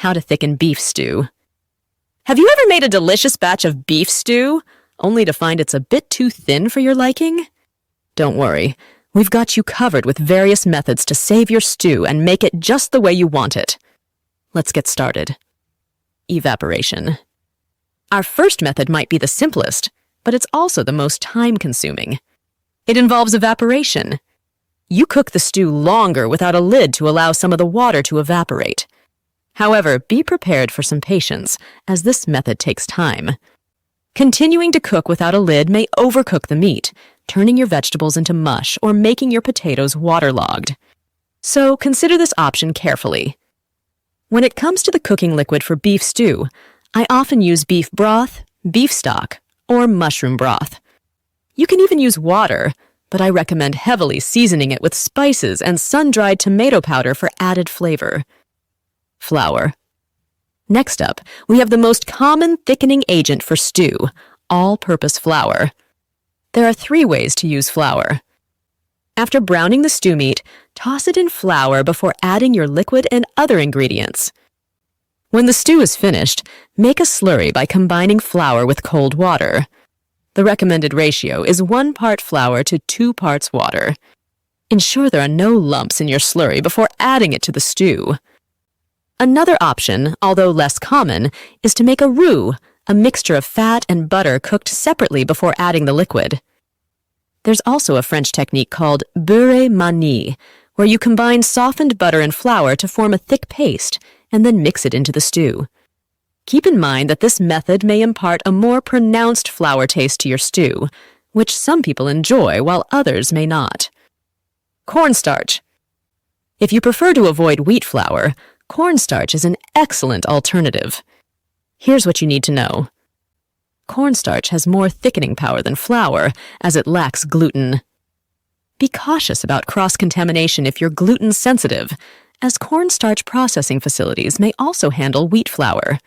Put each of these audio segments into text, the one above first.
How to thicken beef stew. Have you ever made a delicious batch of beef stew, only to find it's a bit too thin for your liking? Don't worry, we've got you covered with various methods to save your stew and make it just the way you want it. Let's get started. Evaporation. Our first method might be the simplest, but it's also the most time-consuming. It involves evaporation. You cook the stew longer without a lid to allow some of the water to evaporate. However, be prepared for some patience, as this method takes time. Continuing to cook without a lid may overcook the meat, turning your vegetables into mush or making your potatoes waterlogged. So consider this option carefully. When it comes to the cooking liquid for beef stew, I often use beef broth, beef stock, or mushroom broth. You can even use water, but I recommend heavily seasoning it with spices and sun-dried tomato powder for added flavor. Flour. Next up, we have the most common thickening agent for stew, all-purpose flour. There are 3 ways to use flour. After browning the stew meat, toss it in flour before adding your liquid and other ingredients. When the stew is finished, make a slurry by combining flour with cold water. The recommended ratio is 1 part flour to 2 parts water. Ensure there are no lumps in your slurry before adding it to the stew. Another option, although less common, is to make a roux, a mixture of fat and butter cooked separately before adding the liquid. There's also a French technique called beurre manie, where you combine softened butter and flour to form a thick paste and then mix it into the stew. Keep in mind that this method may impart a more pronounced flour taste to your stew, which some people enjoy while others may not. Cornstarch. If you prefer to avoid wheat flour, cornstarch is an excellent alternative. Here's what you need to know. Cornstarch has more thickening power than flour, as it lacks gluten. Be cautious about cross-contamination if you're gluten-sensitive, as cornstarch processing facilities may also handle wheat flour.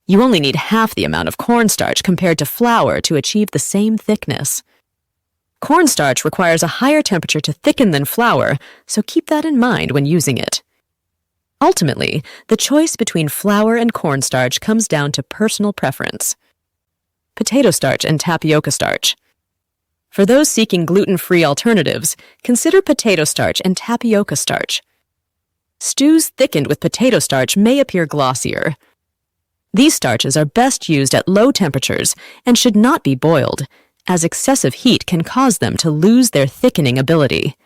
You only need half the amount of cornstarch compared to flour to achieve the same thickness. Cornstarch requires a higher temperature to thicken than flour, so keep that in mind when using it. Ultimately, the choice between flour and cornstarch comes down to personal preference. Potato starch and tapioca starch. For those seeking gluten-free alternatives, consider potato starch and tapioca starch. Stews thickened with potato starch may appear glossier. These starches are best used at low temperatures and should not be boiled, as excessive heat can cause them to lose their thickening ability.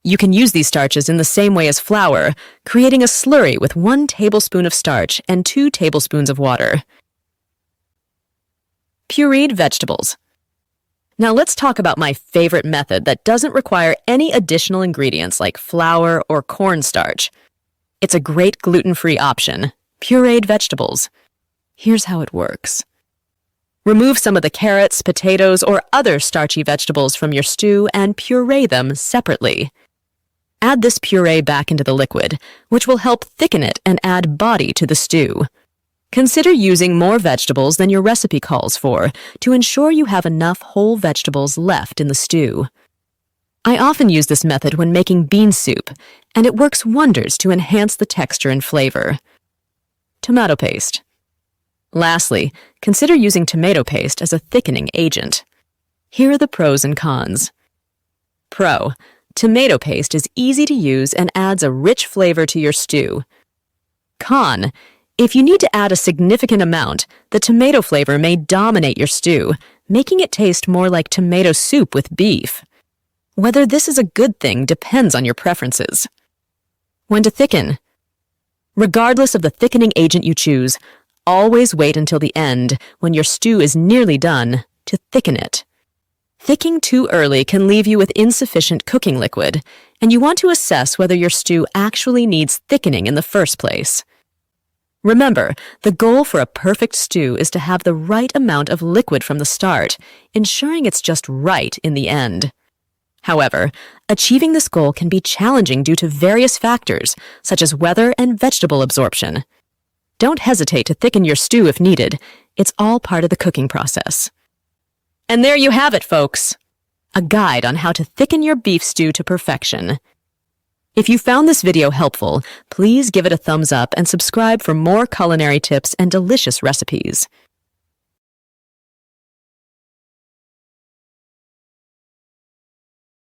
You can use these starches in the same way as flour, creating a slurry with 1 tablespoon of starch and 2 tablespoons of water. Pureed vegetables. Now let's talk about my favorite method that doesn't require any additional ingredients like flour or cornstarch. It's a great gluten-free option, pureed vegetables. Here's how it works. Remove some of the carrots, potatoes, or other starchy vegetables from your stew and puree them separately. Add this puree back into the liquid, which will help thicken it and add body to the stew. Consider using more vegetables than your recipe calls for to ensure you have enough whole vegetables left in the stew. I often use this method when making bean soup, and it works wonders to enhance the texture and flavor. Tomato paste. Lastly, consider using tomato paste as a thickening agent. Here are the pros and cons. Pro: tomato paste is easy to use and adds a rich flavor to your stew. Con: if you need to add a significant amount, the tomato flavor may dominate your stew, making it taste more like tomato soup with beef. Whether this is a good thing depends on your preferences. When to thicken. Regardless of the thickening agent you choose, always wait until the end, when your stew is nearly done, to thicken it. Thickening too early can leave you with insufficient cooking liquid, and you want to assess whether your stew actually needs thickening in the first place. Remember, the goal for a perfect stew is to have the right amount of liquid from the start, ensuring it's just right in the end. However, achieving this goal can be challenging due to various factors, such as weather and vegetable absorption. Don't hesitate to thicken your stew if needed. It's all part of the cooking process. And there you have it, folks. A guide on how to thicken your beef stew to perfection. If you found this video helpful, please give it a thumbs up and subscribe for more culinary tips and delicious recipes.